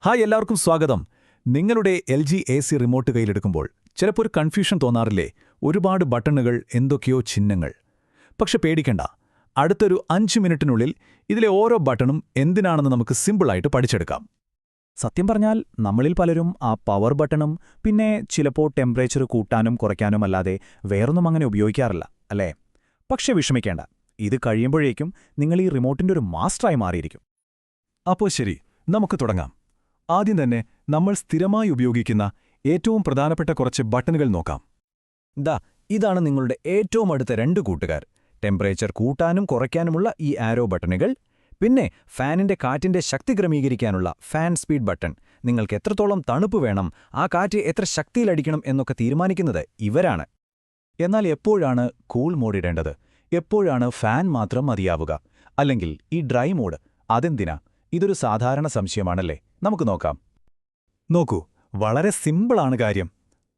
Hi എല്ലാവർക്കും സ്വാഗതം. നിങ്ങളുടെ LG AC റിമോട്ട് കയ്യിലെടുക്കുമ്പോൾ ചിലപ്പോൾ ഒരു കൺഫ്യൂഷൻ തോന്നാറില്ലേ? ഒരുപാട് ബട്ടണുകൾ, എന്തൊക്കെയോ ചിഹ്നങ്ങൾ. പക്ഷെ പേടിക്കണ്ട, അടുത്തൊരു 5 മിനിറ്റിനുള്ളിൽ ഇതിലെ ഓരോ ബട്ടണും എന്തിനാണെന്ന് നമുക്ക് സിമ്പിളായിട്ട് പഠിച്ചെടുക്കാം. സത്യം പറഞ്ഞാൽ നമ്മളിൽ പലരും ആ പവർ ബട്ടണും പിന്നെ ചിലപ്പോൾ ടെമ്പറേച്ചർ കൂട്ടാനും കുറയ്ക്കാനും അല്ലാതെ വേറൊന്നും അങ്ങനെ ഉപയോഗിക്കാറില്ല, അല്ലേ? പക്ഷെ വിഷമിക്കേണ്ട, ഇത് കഴിയുമ്പോഴേക്കും നിങ്ങൾ ഈ റിമോട്ടിന്റെ ഒരു മാസ്റ്ററായി മാറിയിരിക്കും. അപ്പോൾ ശരി, നമുക്ക് തുടങ്ങാം. ആദ്യം തന്നെ നമ്മൾ സ്ഥിരമായി ഉപയോഗിക്കുന്ന ഏറ്റവും പ്രധാനപ്പെട്ട കുറച്ച് ബട്ടണുകൾ നോക്കാം. ഇതാണ് നിങ്ങളുടെ ഏറ്റവും അടുത്ത 2 കൂട്ടുകാർ. ടെമ്പറേച്ചർ കൂട്ടാനും കുറയ്ക്കാനുമുള്ള ഈ ആരോ ബട്ടണുകൾ, പിന്നെ ഫാനിന്റെ കാറ്റിന്റെ ശക്തി ക്രമീകരിക്കാനുള്ള ഫാൻ സ്പീഡ് ബട്ടൺ. നിങ്ങൾക്ക് എത്രത്തോളം തണുപ്പ് വേണം, ആ കാറ്റ് എത്ര ശക്തിയിലടിക്കണം എന്നൊക്കെ തീരുമാനിക്കുന്നത് ഇവരാണ്. എന്നാൽ എപ്പോഴാണ് കൂൾ മോഡ് ഇടേണ്ടത്? എപ്പോഴാണ് ഫാൻ മാത്രം മതിയാവുക? അല്ലെങ്കിൽ ഈ ഡ്രൈ മോഡ് അതെന്തിനാ? ഇതൊരു സാധാരണ സംശയമാണല്ലേ? നമുക്ക് നോക്കാം. നോക്കൂ, വളരെ സിമ്പിളാണ് കാര്യം.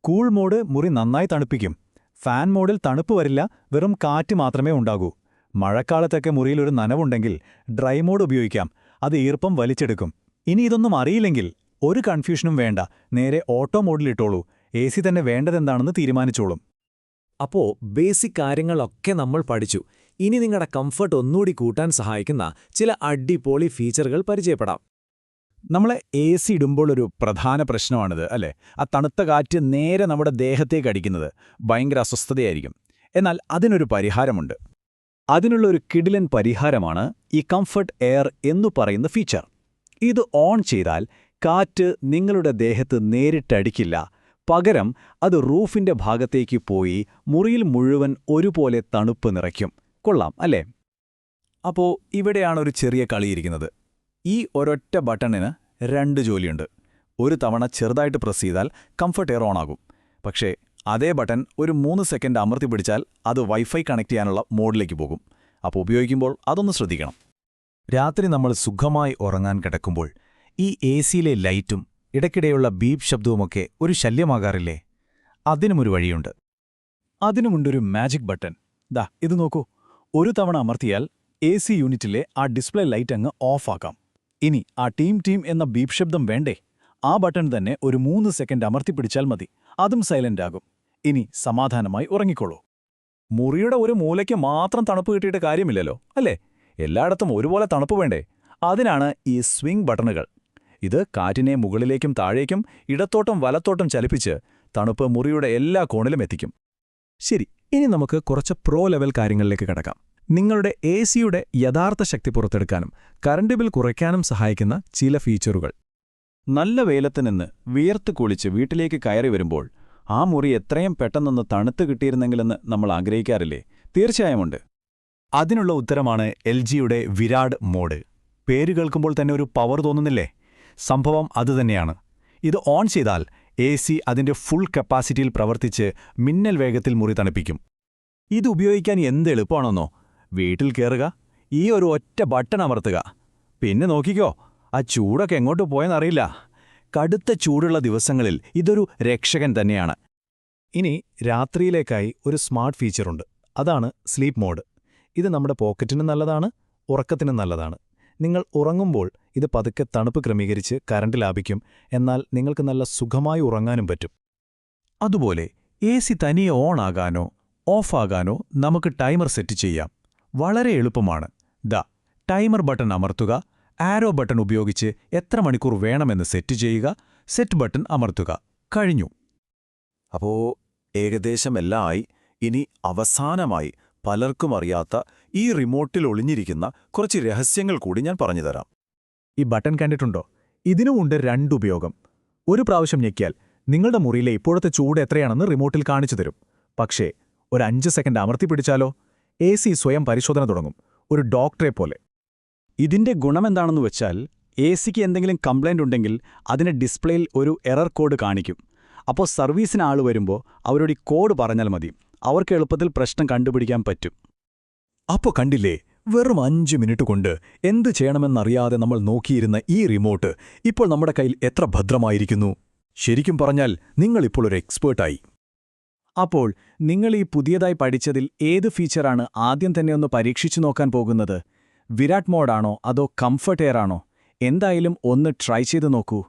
കൂൾ മോഡ് മുറി നന്നായി തണുപ്പിക്കും. ഫാൻ മോഡിൽ തണുപ്പ് വരില്ല, വെറും കാറ്റ് മാത്രമേ ഉണ്ടാകൂ. മഴക്കാലത്തൊക്കെ മുറിയിലൊരു നനവുണ്ടെങ്കിൽ ഡ്രൈ മോഡ് ഉപയോഗിക്കാം. അത് ഈർപ്പം വലിച്ചെടുക്കും. ഇനി ഇതൊന്നും അറിയില്ലെങ്കിൽ ഒരു കൺഫ്യൂഷനും വേണ്ട, നേരെ ഓട്ടോ മോഡിലിട്ടോളൂ. AC തന്നെ വേണ്ടതെന്താണെന്ന് തീരുമാനിച്ചോളും. അപ്പോ ബേസിക് കാര്യങ്ങളൊക്കെ നമ്മൾ പഠിച്ചു. ഇനി നിങ്ങളുടെ കംഫർട്ട് ഒന്നുകൂടി കൂട്ടാൻ സഹായിക്കുന്ന ചില അടിപൊളി ഫീച്ചറുകൾ പരിചയപ്പെടാം. നമ്മളെ AC ഇടുമ്പോൾ ഒരു പ്രധാന പ്രശ്നമാണിത്, അല്ലേ? ആ തണുത്ത കാറ്റ് നേരെ നമ്മുടെ ദേഹത്തേക്ക് അടിക്കുന്നത് ഭയങ്കര അസ്വസ്ഥതയായിരിക്കും. എന്നാൽ അതിനൊരു പരിഹാരമുണ്ട്. അതിനുള്ളൊരു കിടിലൻ പരിഹാരമാണ് ഈ കംഫർട്ട് എയർ എന്നു പറയുന്ന ഫീച്ചർ. ഇത് ഓൺ ചെയ്താൽ കാറ്റ് നിങ്ങളുടെ ദേഹത്ത് നേരിട്ടടിക്കില്ല. പകരം അത് റൂഫിന്റെ ഭാഗത്തേക്ക് പോയി മുറിയിൽ മുഴുവൻ ഒരുപോലെ തണുപ്പ് നിറയ്ക്കും. കൊള്ളാം, അല്ലേ? അപ്പോ ഇവിടെയാണൊരു ചെറിയ കളിയിരിക്കുന്നത്. ഈ ഒരൊറ്റ ബട്ടണിന് 2 ജോലിയുണ്ട്. ഒരു തവണ ചെറുതായിട്ട് പ്രസ് ചെയ്താൽ കംഫർട്ട് എയർ ഓണാകും. പക്ഷേ അതേ ബട്ടൺ ഒരു 3 സെക്കൻഡ് അമർത്തി പിടിച്ചാൽ അത് വൈഫൈ കണക്ട് ചെയ്യാനുള്ള മോഡിലേക്ക് പോകും. അപ്പോൾ ഉപയോഗിക്കുമ്പോൾ അതൊന്ന് ശ്രദ്ധിക്കണം. രാത്രി നമ്മൾ സുഖമായി ഉറങ്ങാൻ കിടക്കുമ്പോൾ ഈ ACയിലെ ലൈറ്റും ഇടയ്ക്കിടെയുള്ള ബീപ്പ് ശബ്ദവുമൊക്കെ ഒരു ശല്യമാകാറില്ലേ? അതിനുമൊരു വഴിയുണ്ട്. അതിനുമുണ്ടൊരു മാജിക് ബട്ടൺ. ഇത് നോക്കൂ. ഒരു തവണ അമർത്തിയാൽ AC യൂണിറ്റിലെ ആ ഡിസ്പ്ലേ ലൈറ്റ് അങ്ങ് ഓഫാക്കാം. ഇനി ആ ടീം എന്ന ബീപ്പ് ശബ്ദം വേണ്ടേ? ആ ബട്ടൺ തന്നെ ഒരു 3 സെക്കൻഡ് അമർത്തിപ്പിടിച്ചാൽ മതി. അതും സൈലന്റ് ആകും. ഇനി സമാധാനമായി ഉറങ്ങിക്കോളൂ. മുറിയുടെ ഒരു മൂലയ്ക്ക് മാത്രം തണുപ്പ് കിട്ടിയിട്ട് കാര്യമില്ലല്ലോ, അല്ലേ? എല്ലായിടത്തും ഒരുപോലെ തണുപ്പ് വേണ്ടേ? അതിനാണ് ഈ സ്വിംഗ് ബട്ടണുകൾ. ഇത് കാറ്റിനെ മുകളിലേക്കും താഴേക്കും ഇടത്തോട്ടും വലത്തോട്ടും ചലിപ്പിച്ച് തണുപ്പ് മുറിയുടെ എല്ലാ കോണിലും എത്തിക്കും. ശരി, ഇനി നമുക്ക് കുറച്ച് പ്രോ ലെവൽ കാര്യങ്ങളിലേക്ക് കടക്കാം. നിങ്ങളുടെ ACയുടെ യഥാർത്ഥ ശക്തി പുറത്തെടുക്കാനും കറണ്ട് ബിൽ കുറയ്ക്കാനും സഹായിക്കുന്ന ചില ഫീച്ചറുകൾ. നല്ല വെയിലത്ത് നിന്ന് വിയർത്ത് കുളിച്ച് വീട്ടിലേക്ക് കയറി വരുമ്പോൾ ആ മുറി എത്രയും പെട്ടെന്നൊന്ന് തണുത്ത് കിട്ടിയിരുന്നെങ്കിലെന്ന് നമ്മൾ ആഗ്രഹിക്കാറില്ലേ? തീർച്ചയായുമുണ്ട്. അതിനുള്ള ഉത്തരമാണ് LGയുടെ വിരാട് മോഡ്. പേര് കേൾക്കുമ്പോൾ തന്നെ ഒരു പവർ തോന്നുന്നില്ലേ? സംഭവം അതുതന്നെയാണ്. ഇത് ഓൺ ചെയ്താൽ AC അതിന്റെ ഫുൾ കപ്പാസിറ്റിയിൽ പ്രവർത്തിച്ച് മിന്നൽ വേഗത്തിൽ മുറി തണുപ്പിക്കും. ഇത് ഉപയോഗിക്കാൻ എന്ത് എളുപ്പമാണെന്നോ? വീട്ടിൽ കയറുക, ഈ ഒരു ഒറ്റ ബട്ടൺ അമർത്തുക, പിന്നെ നോക്കിക്കോ, ആ ചൂടൊക്കെ എങ്ങോട്ട് പോയെന്നറിയില്ല. കടുത്ത ചൂടുള്ള ദിവസങ്ങളിൽ ഇതൊരു രക്ഷകൻ തന്നെയാണ്. ഇനി രാത്രിയിലേക്കായി ഒരു സ്മാർട്ട് ഫീച്ചറുണ്ട്. അതാണ് സ്ലീപ്പ് മോഡ്. ഇത് നമ്മുടെ പോക്കറ്റിനും നല്ലതാണ്, ഉറക്കത്തിനും നല്ലതാണ്. നിങ്ങൾ ഉറങ്ങുമ്പോൾ ഇത് പതുക്കെ തണുപ്പ് ക്രമീകരിച്ച് കറണ്ട് ലാഭിക്കും. എന്നാൽ നിങ്ങൾക്ക് നല്ല സുഖമായി ഉറങ്ങാനും പറ്റും. അതുപോലെ AC തനിയെ ഓൺ ആകാനോ ഓഫാകാനോ നമുക്ക് ടൈമർ സെറ്റ് ചെയ്യാം. വളരെ എളുപ്പമാണ്. ടൈമർ ബട്ടൺ അമർത്തുക, ആരോ ബട്ടൺ ഉപയോഗിച്ച് എത്ര മണിക്കൂർ വേണമെന്ന് സെറ്റ് ചെയ്യുക, സെറ്റ് ബട്ടൺ അമർത്തുക. കഴിഞ്ഞു. അപ്പോ ഏകദേശം എല്ലാം ആയി. ഇനി അവസാനമായി പലർക്കും അറിയാത്ത ഈ റിമോട്ടിൽ ഒളിഞ്ഞിരിക്കുന്ന കുറച്ച് രഹസ്യങ്ങൾ കൂടി ഞാൻ പറഞ്ഞുതരാം. ഈ ബട്ടൺ കണ്ടിട്ടുണ്ടോ? ഇതിനുമുണ്ട് 2 ഉപയോഗം. ഒരു പ്രാവശ്യം ഞെക്കിയാൽ നിങ്ങളുടെ മുറിയിലെ ഇപ്പോഴത്തെ ചൂട് എത്രയാണെന്ന് റിമോട്ടിൽ കാണിച്ചു തരും. പക്ഷേ ഒരു 5 സെക്കൻഡ് അമർത്തിപ്പിടിച്ചാലോ AC സ്വയം പരിശോധന തുടങ്ങും, ഒരു ഡോക്ടറെ പോലെ. ഇതിന്റെ ഗുണമെന്താണെന്ന് വെച്ചാൽ ACക്ക് എന്തെങ്കിലും കംപ്ലൈന്റ് ഉണ്ടെങ്കിൽ അതിന് ഡിസ്പ്ലേയിൽ ഒരു എറർ കോഡ് കാണിക്കും. അപ്പോൾ സർവീസിന് ആൾ വരുമ്പോൾ അവരോട് ഈ കോഡ് പറഞ്ഞാൽ മതി. അവർക്ക് എളുപ്പത്തിൽ പ്രശ്നം കണ്ടുപിടിക്കാൻ പറ്റും. അപ്പോൾ കണ്ടില്ലേ, വെറും 5 മിനിറ്റ് കൊണ്ട് എന്ത് ചെയ്യണമെന്നറിയാതെ നമ്മൾ നോക്കിയിരുന്ന ഈ റിമോട്ട് ഇപ്പോൾ നമ്മുടെ കയ്യിൽ എത്ര ഭദ്രമായിരിക്കുന്നു. ശരിക്കും പറഞ്ഞാൽ നിങ്ങളിപ്പോൾ ഒരു എക്സ്പേർട്ടായി. അപ്പോൾ നിങ്ങൾ ഈ പുതിയതായി പഠിച്ചതിൽ ഏത് ഫീച്ചറാണ് ആദ്യം തന്നെ ഒന്ന് പരീക്ഷിച്ചു നോക്കാൻ പോകുന്നത്? വിരാട് മോഡാണോ അതോ കംഫർട്ട് എയർ ആണോ? എന്തായാലും ഒന്ന് ട്രൈ ചെയ്ത് നോക്കൂ.